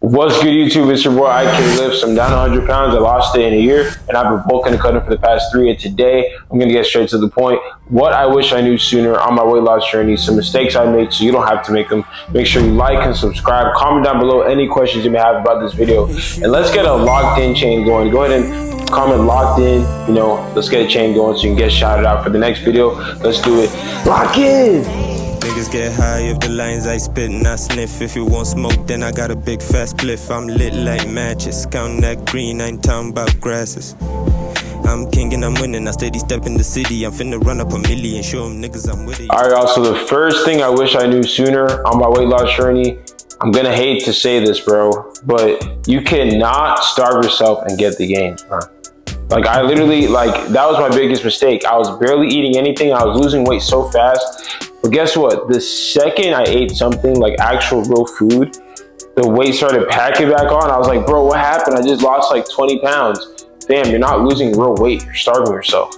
What's good, YouTube? It's your boy IK Lifts. I'm down 100 pounds. I lost it in a year, and I've been bulking and cutting for the past 3. And today, I'm going to get straight to the point. What I wish I knew sooner on my weight loss journey, some mistakes I made so you don't have to make them. Make sure you like and subscribe. Comment down below any questions you may have about this video. And let's get a locked in chain going. Go ahead and comment locked in. Let's get a chain going so you can get shouted out for the next video. Let's do it. Lock in! Niggas get high if the lines I spit and I sniff. If you want smoke, then I got a big fast spliff. I'm lit like matches, counting that green, I ain't talking about grasses. I'm king and I'm winning, I steady step in the city. I'm finna run up a million, show them niggas I'm with it. Alright, y'all, so the first thing I wish I knew sooner on my weight loss journey, I'm gonna hate to say this, bro, but you cannot starve yourself and get the gains, bro. Like, I literally, that was my biggest mistake. I was barely eating anything. I was losing weight so fast. But guess what? The second I ate something like actual real food, the weight started packing back on. I was like, bro, what happened? I just lost like 20 pounds. Damn, you're not losing real weight. You're starving yourself.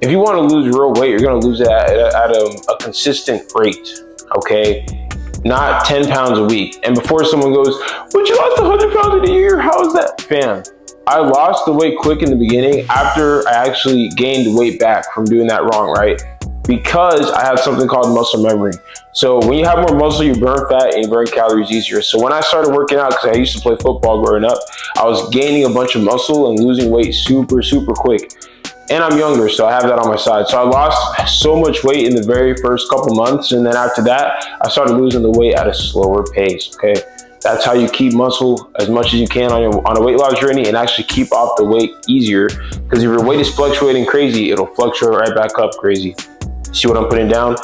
If you want to lose real weight, you're going to lose it at a consistent rate, okay? Not 10 pounds a week. And before someone goes, but you lost 100 pounds in a year, how is that? Fam, I lost the weight quick in the beginning after I actually gained the weight back from doing that wrong, right? Because I have something called muscle memory. So when you have more muscle, you burn fat and you burn calories easier. So when I started working out, because I used to play football growing up, I was gaining a bunch of muscle and losing weight super quick. And I'm younger, so I have that on my side. So I lost so much weight in the very first couple months, and then after that, I started losing the weight at a slower pace, okay? That's how you keep muscle as much as you can on a weight loss journey and actually keep off the weight easier. Because if your weight is fluctuating crazy, it'll fluctuate right back up crazy. See what I'm putting down?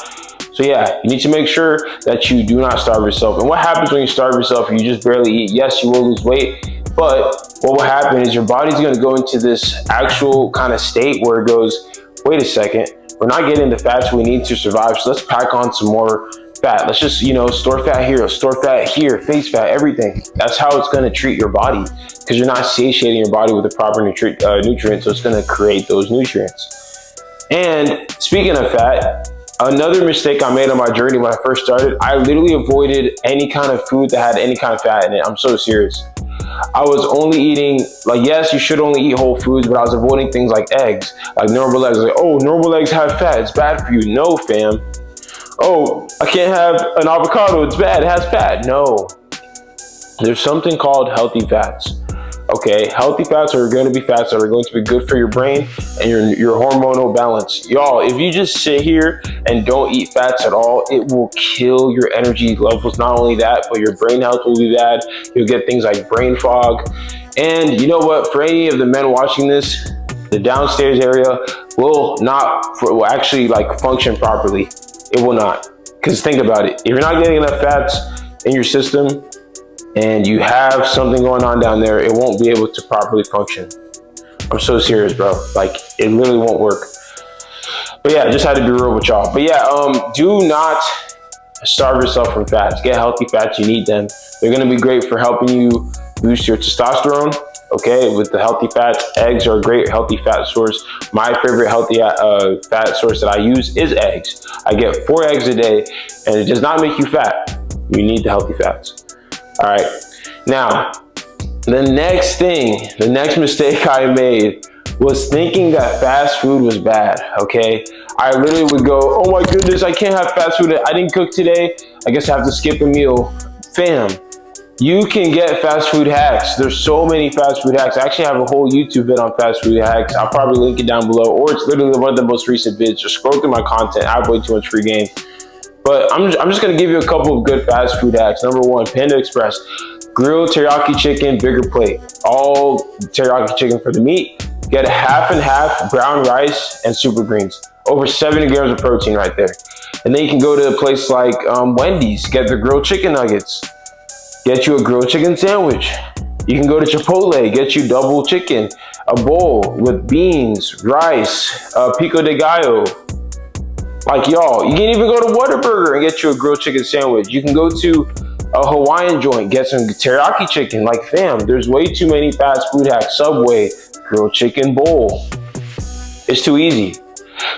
So yeah, you need to make sure that you do not starve yourself. And what happens when you starve yourself? You just barely eat. Yes, you will lose weight, but what will happen is your body's going to go into this actual kind of state where it goes, wait a second, we're not getting the fats we need to survive, so let's pack on some more fat. Let's just, store fat here, face fat, everything. That's how it's going to treat your body, because you're not satiating your body with the proper nutrients, so it's going to create those nutrients. And speaking of fat, another mistake I made on my journey when I first started, I literally avoided any kind of food that had any kind of fat in it. I'm so serious. I was only eating, yes, you should only eat whole foods, but I was avoiding things like eggs, like normal eggs. Like, oh, normal eggs have fat, it's bad for you. No, fam. Oh, I can't have an avocado, it's bad, it has fat. No. There's something called healthy fats. Okay, healthy fats are going to be fats that are going to be good for your brain and your hormonal balance. Y'all, if you just sit here and don't eat fats at all, it will kill your energy levels. Not only that, but your brain health will be bad. You'll get things like brain fog. And you know what? For any of the men watching this, the downstairs area will actually function properly. It will not. Because think about it. If you're not getting enough fats in your system, and you have something going on down there, it won't be able to properly function. I'm so serious, bro. It literally won't work. But yeah, just had to be real with y'all. But yeah, do not starve yourself from fats. Get healthy fats, you need them. They're gonna be great for helping you boost your testosterone, okay? With the healthy fats, eggs are a great healthy fat source. My favorite healthy fat source that I use is eggs. I get 4 eggs a day, and it does not make you fat. You need the healthy fats. All right, now, the next mistake I made was thinking that fast food was bad, okay? I literally would go, oh my goodness, I can't have fast food. I didn't cook today. I guess I have to skip a meal. Fam, you can get fast food hacks. There's so many fast food hacks. I actually have a whole YouTube vid on fast food hacks. I'll probably link it down below, or it's literally one of the most recent vids. Just scroll through my content. I have way too much free game. But I'm just gonna give you a couple of good fast food hacks. Number 1, Panda Express. Grilled teriyaki chicken, bigger plate. All teriyaki chicken for the meat. Get a half and half brown rice and super greens. Over 70 grams of protein right there. And then you can go to a place like Wendy's, get the grilled chicken nuggets. Get you a grilled chicken sandwich. You can go to Chipotle, get you double chicken, a bowl with beans, rice, pico de gallo. Y'all, you can even go to Whataburger and get you a grilled chicken sandwich. You can go to a Hawaiian joint, get some teriyaki chicken. Fam, there's way too many fast food hacks. Subway, grilled chicken bowl. It's too easy.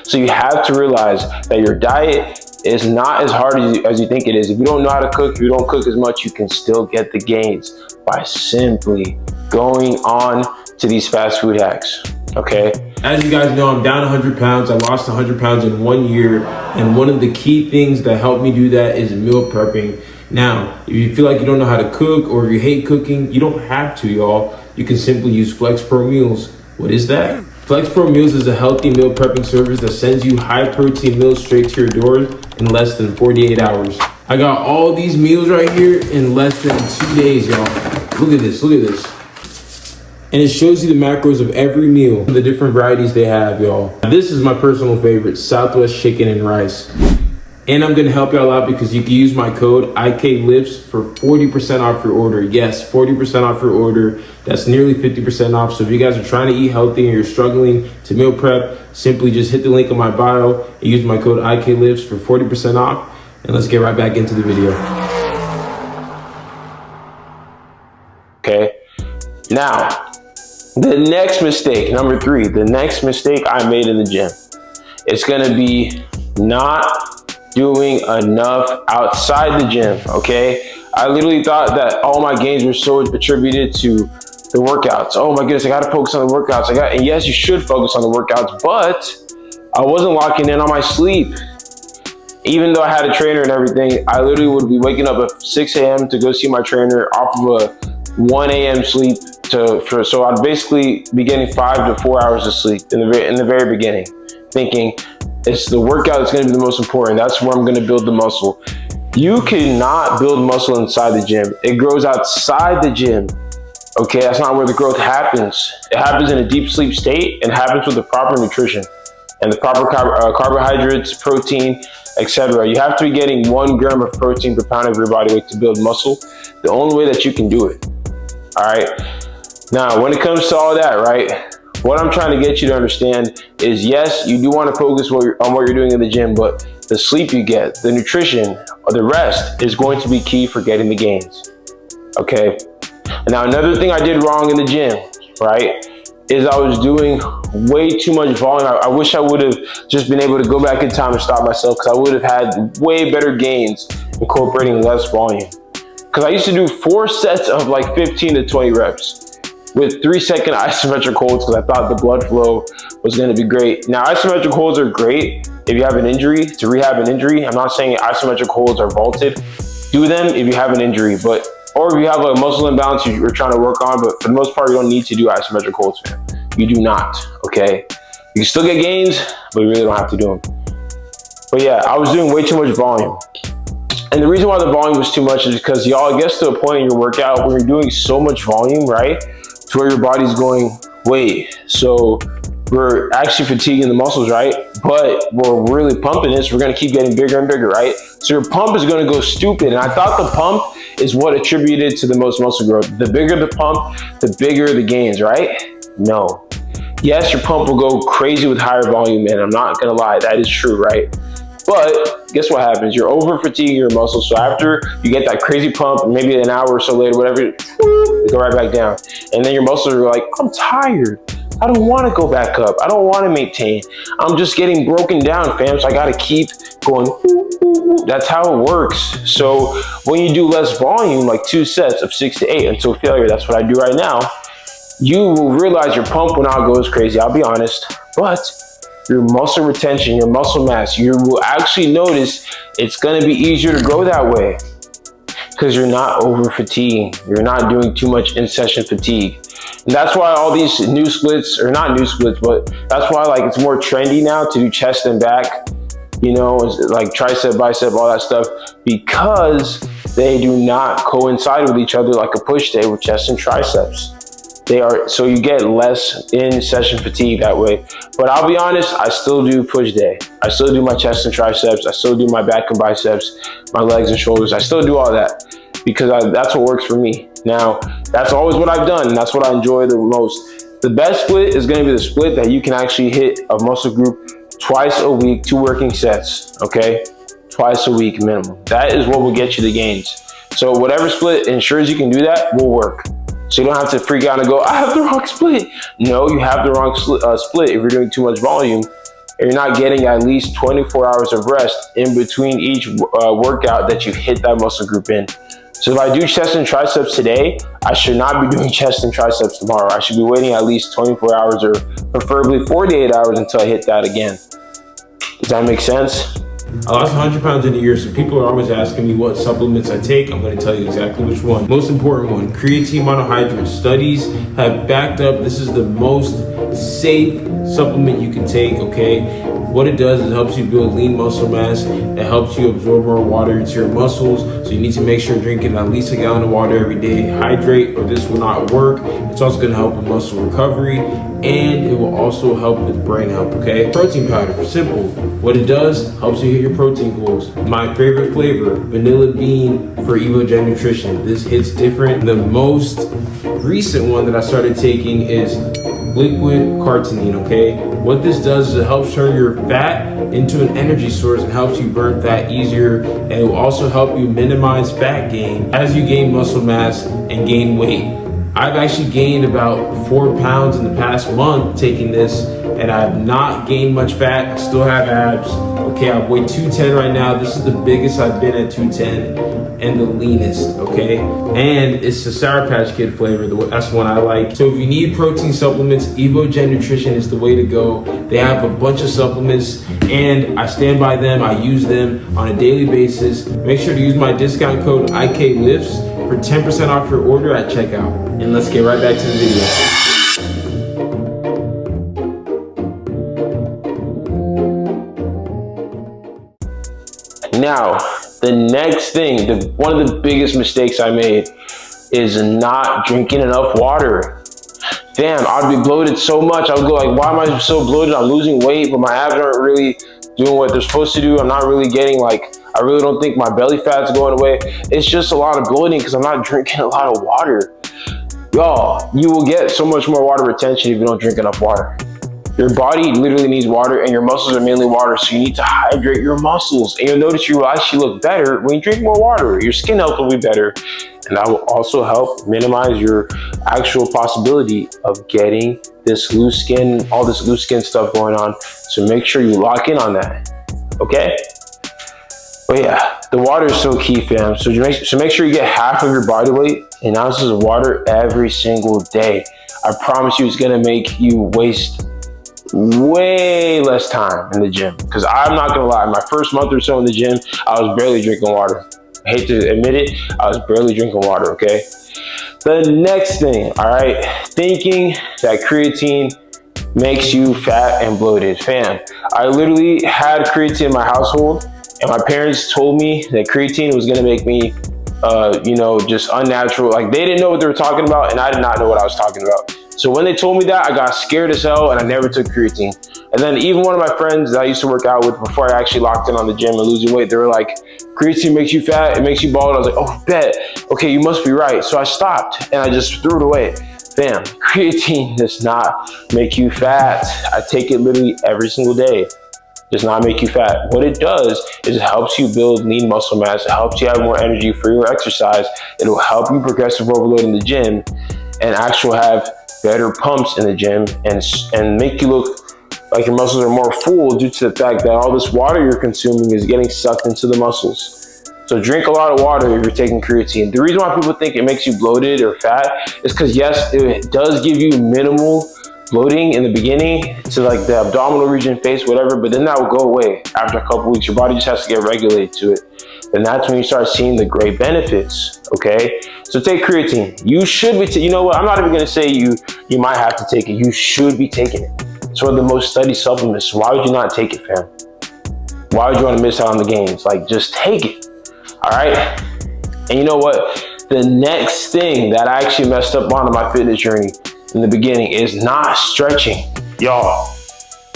So you have to realize that your diet It's not as hard as you think it is. If you don't know how to cook, if you don't cook as much, you can still get the gains by simply going on to these fast food hacks, okay? As you guys know, I'm down 100 pounds. I lost 100 pounds in 1 year. And one of the key things that helped me do that is meal prepping. Now, if you feel like you don't know how to cook or if you hate cooking, you don't have to, y'all. You can simply use Flex Pro Meals. What is that? Flex Pro Meals is a healthy meal prepping service that sends you high protein meals straight to your door in less than 48 hours. I got all these meals right here in less than 2 days, y'all. Look at this, look at this. And it shows you the macros of every meal, the different varieties they have, y'all. This is my personal favorite, Southwest chicken and rice. And I'm gonna help y'all out because you can use my code IKLIFTS for 40% off your order. Yes, 40% off your order. That's nearly 50% off. So if you guys are trying to eat healthy and you're struggling to meal prep, simply just hit the link in my bio and use my code IKLIFTS for 40% off. And let's get right back into the video. Okay, now, the next mistake, number 3, the next mistake I made in the gym, it's gonna be not doing enough outside the gym, okay? I literally thought that all my gains were so attributed to the workouts. Oh my goodness, I gotta focus on the workouts. And yes, you should focus on the workouts, but I wasn't locking in on my sleep. Even though I had a trainer and everything, I literally would be waking up at 6 a.m. to go see my trainer off of a 1 a.m. sleep so I'd basically be getting 5 to 4 hours of sleep in the very beginning, thinking it's the workout that's going to be the most important. That's where I'm going to build the muscle. You cannot build muscle inside the gym. It grows outside the gym. Okay, that's not where the growth happens. It happens in a deep sleep state and happens with the proper nutrition and the proper carbohydrates, protein, etc. You have to be getting 1 gram of protein per pound of your body weight to build muscle. The only way that you can do it. All right. Now, when it comes to all that, right, what I'm trying to get you to understand is, yes, you do want to focus on what you're doing in the gym, but the sleep you get, the nutrition, or the rest is going to be key for getting the gains. Okay. Now, another thing I did wrong in the gym, right, is I was doing way too much volume. I wish I would have just been able to go back in time and stop myself, because I would have had way better gains incorporating less volume. Because I used to do 4 sets of like 15 to 20 reps with 3-second isometric holds because I thought the blood flow was going to be great. Now, isometric holds are great if you have an injury, to rehab an injury. I'm not saying isometric holds are vaulted. Do them if you have an injury, or if you have a muscle imbalance you're trying to work on, but for the most part, you don't need to do isometric holds, man. You do not, okay? You can still get gains, but you really don't have to do them. But yeah, I was doing way too much volume. And the reason why the volume was too much is because y'all, it gets to a point in your workout where you're doing so much volume, right? To where your body's going, wait, so we're actually fatiguing the muscles, right? But we're really pumping this. We're gonna keep getting bigger and bigger, right? So your pump is gonna go stupid. And I thought the pump is what attributed to the most muscle growth. The bigger the pump, the bigger the gains, right? No. Yes, your pump will go crazy with higher volume, man. I'm not gonna lie, that is true, right? But guess what happens? You're over fatiguing your muscles. So after you get that crazy pump, maybe an hour or so later, whatever, you go right back down. And then your muscles are like, I'm tired. I don't want to go back up. I don't want to maintain. I'm just getting broken down, fam. So I got to keep going. That's how it works. So when you do less volume, like 2 sets of 6 to 8 until failure, that's what I do right now, you will realize your pump will not go as crazy. I'll be honest. But your muscle retention, your muscle mass, you will actually notice it's going to be easier to grow that way because you're not over fatiguing. You're not doing too much in-session fatigue. And that's why all these new splits, or not new splits, but that's why like it's more trendy now to do chest and back, you know, like tricep, bicep, all that stuff, because they do not coincide with each other like a push day with chest and triceps. They are, so you get less in-session fatigue that way. But I'll be honest, I still do push day. I still do my chest and triceps. I still do my back and biceps, my legs and shoulders. I still do all that because that's what works for me. Now, that's always what I've done, and that's what I enjoy the most. The best split is gonna be the split that you can actually hit a muscle group twice a week, 2 working sets, okay? Twice a week minimum. That is what will get you the gains. So whatever split ensures you can do that will work. So you don't have to freak out and go, I have the wrong split. No, you have the wrong split if you're doing too much volume and you're not getting at least 24 hours of rest in between each workout that you hit that muscle group in. So if I do chest and triceps today, I should not be doing chest and triceps tomorrow. I should be waiting at least 24 hours or preferably 48 hours until I hit that again. Does that make sense? I lost 100 pounds in a year, so people are always asking me what supplements I take. I'm going to tell you exactly which one. Most important one, creatine monohydrate. Studies have backed up this is the most safe supplement you can take, okay? What it does is it helps you build lean muscle mass. It helps you absorb more water into your muscles. So you need to make sure you're drinking at least a gallon of water every day. Hydrate or this will not work. It's also going to help with muscle recovery, and it will also help with brain health, okay? Protein powder, simple. What it does, helps you hit your protein goals. My favorite flavor, vanilla bean for Evogen Nutrition. This hits different. The most recent one that I started taking is liquid carnitine, okay? What this does is it helps turn your fat into an energy source and helps you burn fat easier, and it will also help you minimize fat gain as you gain muscle mass and gain weight. I've actually gained about 4 pounds in the past month taking this, and I've not gained much fat. I still have abs. Okay, I weigh 210 right now. This is the biggest I've been at 210 and the leanest, okay? And it's the Sour Patch Kid flavor. That's the one I like. So if you need protein supplements, Evogen Nutrition is the way to go. They have a bunch of supplements, and I stand by them. I use them on a daily basis. Make sure to use my discount code IKLIFTS for 10% off your order at checkout. And let's get right back to the video. Now, the next thing, one of the biggest mistakes I made is not drinking enough water. Damn, I'd be bloated so much. I would go like, why am I so bloated? I'm losing weight, but my abs aren't really doing what they're supposed to do. I'm not really getting I really don't think my belly fat's going away. It's just a lot of bloating because I'm not drinking a lot of water. Y'all, you will get so much more water retention if you don't drink enough water. Your body literally needs water, and your muscles are mainly water, so you need to hydrate your muscles. And you'll notice you will actually look better when you drink more water. Your skin health will be better, and that will also help minimize your actual possibility of getting this loose skin, all this loose skin stuff going on. So make sure you lock in on that, okay? But yeah, the water is so key, fam. So make sure you get half of your body weight in ounces of water every single day. I promise you it's gonna make you waste way less time in the gym. Because I'm not gonna lie, my first month or so in the gym, I was barely drinking water. I hate to admit it, I was barely drinking water, okay? The next thing, all right, thinking that creatine makes you fat and bloated. Fam, I literally had creatine in my household, and my parents told me that creatine was gonna make me, just unnatural. Like, they didn't know what they were talking about, and I did not know what I was talking about. So when they told me that, I got scared as hell, and I never took creatine. And then even one of my friends that I used to work out with before I actually locked in on the gym and losing weight, they were like, creatine makes you fat, it makes you bald. I was like, oh, bet. Okay, you must be right. So I stopped, and I just threw it away. Fam, creatine does not make you fat. I take it literally every single day. Does not make you fat. What it does is it helps you build lean muscle mass. It helps you have more energy for your exercise. It'll help you progressive overload in the gym and actually have better pumps in the gym and make you look like your muscles are more full due to the fact that all this water you're consuming is getting sucked into the muscles. So drink a lot of water if you're taking creatine. The reason why people think it makes you bloated or fat is because yes, it does give you minimal bloating in the beginning to like the abdominal region, face, whatever, but then that will go away after a couple weeks. Your body just has to get regulated to it. And that's when you start seeing the great benefits, okay? So take creatine. You should be, you know what? I'm not even gonna say you might have to take it. You should be taking it. It's one of the most studied supplements. Why would you not take it, fam? Why would you wanna miss out on the gains? Like, just take it, all right? And you know what? The next thing that I actually messed up on my fitness journey in the beginning is not stretching. Y'all,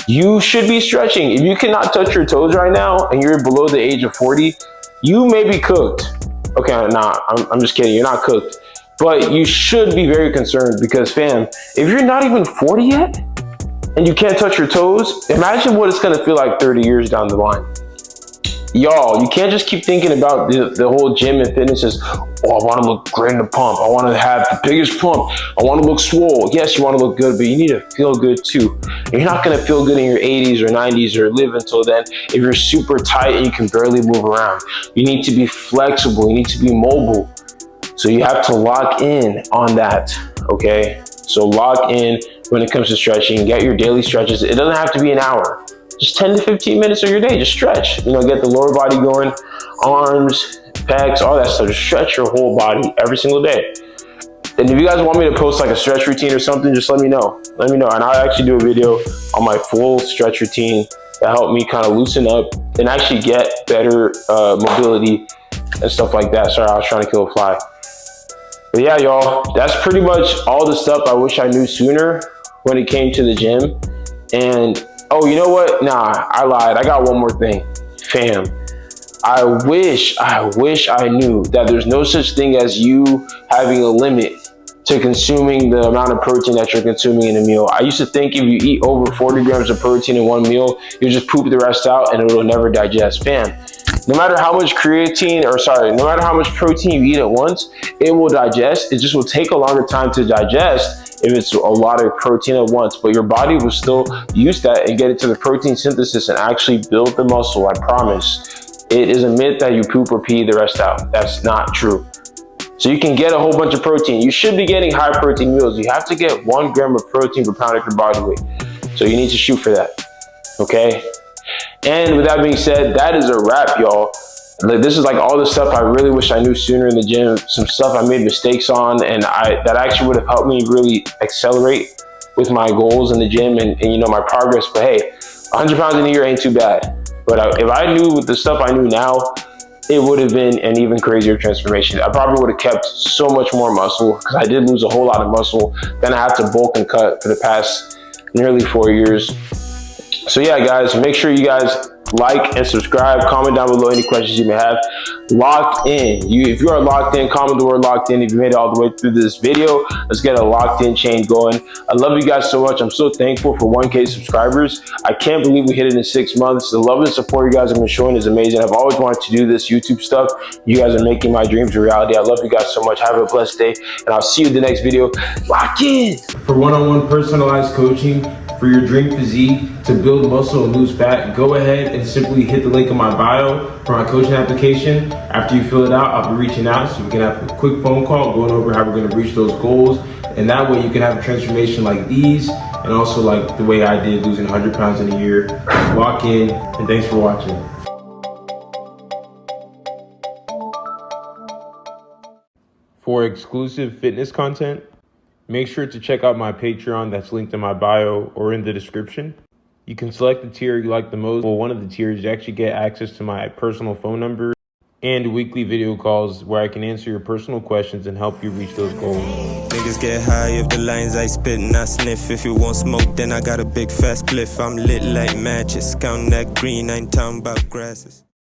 you should be stretching. If you cannot touch your toes right now and you're below the age of 40, you may be cooked. Okay, nah, I'm just kidding, you're not cooked. But you should be very concerned because fam, if you're not even 40 yet and you can't touch your toes, imagine what it's gonna feel like 30 years down the line. y'all, you can't just keep thinking about the whole gym and fitness as, oh, I want to look great in the pump. I want to have the biggest pump. I want to look swole. Yes, you want to look good, but you need to feel good too. You're not going to feel good in your 80s or 90s or live until then if you're super tight and you can barely move around. You need to be flexible. You need to be mobile. So you have to lock in on that, okay? So lock in when it comes to stretching. Get your daily stretches. It doesn't have to be an hour. Just 10 to 15 minutes of your day, just stretch. You know, get the lower body going, arms, pecs, all that stuff. Just stretch your whole body every single day. And if you guys want me to post like a stretch routine or something, just let me know. Let me know, and I'll actually do a video on my full stretch routine that helped me kind of loosen up and actually get better mobility and stuff like that. Sorry, I was trying to kill a fly. But yeah, y'all, that's pretty much all the stuff I wish I knew sooner when it came to the gym. And oh, you know what? Nah, I lied. I got one more thing. Fam, I wish I knew that there's no such thing as you having a limit to consuming the amount of protein that you're consuming in a meal. I used to think if you eat over 40 grams of protein in one meal, you just poop the rest out and it'll never digest. Fam, no matter how much no matter how much protein you eat at once, it will digest. It just will take a longer time to digest if it's a lot of protein at once, but your body will still use that and get it to the protein synthesis and actually build the muscle, I promise. It is a myth that you poop or pee the rest out. That's not true. So you can get a whole bunch of protein. You should be getting high protein meals. You have to get 1 gram of protein per pound of your body weight. So you need to shoot for that, okay? And with that being said, that is a wrap, y'all. Like, this is like all the stuff I really wish I knew sooner in the gym, some stuff I made mistakes on, and that actually would have helped me really accelerate with my goals in the gym and you know, my progress. But hey, 100 pounds in a year ain't too bad. But if I knew the stuff I knew now, it would have been an even crazier transformation. I probably would have kept so much more muscle, because I did lose a whole lot of muscle. Then I had to bulk and cut for the past nearly 4 years. So yeah, guys, make sure you guys like and subscribe. Comment down below any questions you may have. Locked in. If you are locked in, comment the word locked in. If you made it all the way through this video, let's get a locked in chain going. I love you guys so much. I'm so thankful for 1K subscribers. I can't believe we hit it in 6 months. The love and support you guys have been showing is amazing. I've always wanted to do this YouTube stuff. You guys are making my dreams a reality. I love you guys so much. Have a blessed day, and I'll see you in the next video. Lock in. For one-on-one personalized coaching for your dream physique, to build muscle and lose fat, go ahead and simply hit the link in my bio for my coaching application. After you fill it out, I'll be reaching out so we can have a quick phone call going over how we're going to reach those goals. And that way you can have a transformation like these, and also like the way I did, losing 100 pounds in a year. Lock in, and thanks for watching. For exclusive fitness content, make sure to check out my Patreon that's linked in my bio or in the description. You can select the tier you like the most. Well, one of the tiers, you actually get access to my personal phone number and weekly video calls where I can answer your personal questions and help you reach those goals. Niggas get high if the lines I spit and I sniff. If you want smoke, then I got a big fast spliff. I'm lit like matches, counting that green, I ain't talking about grasses.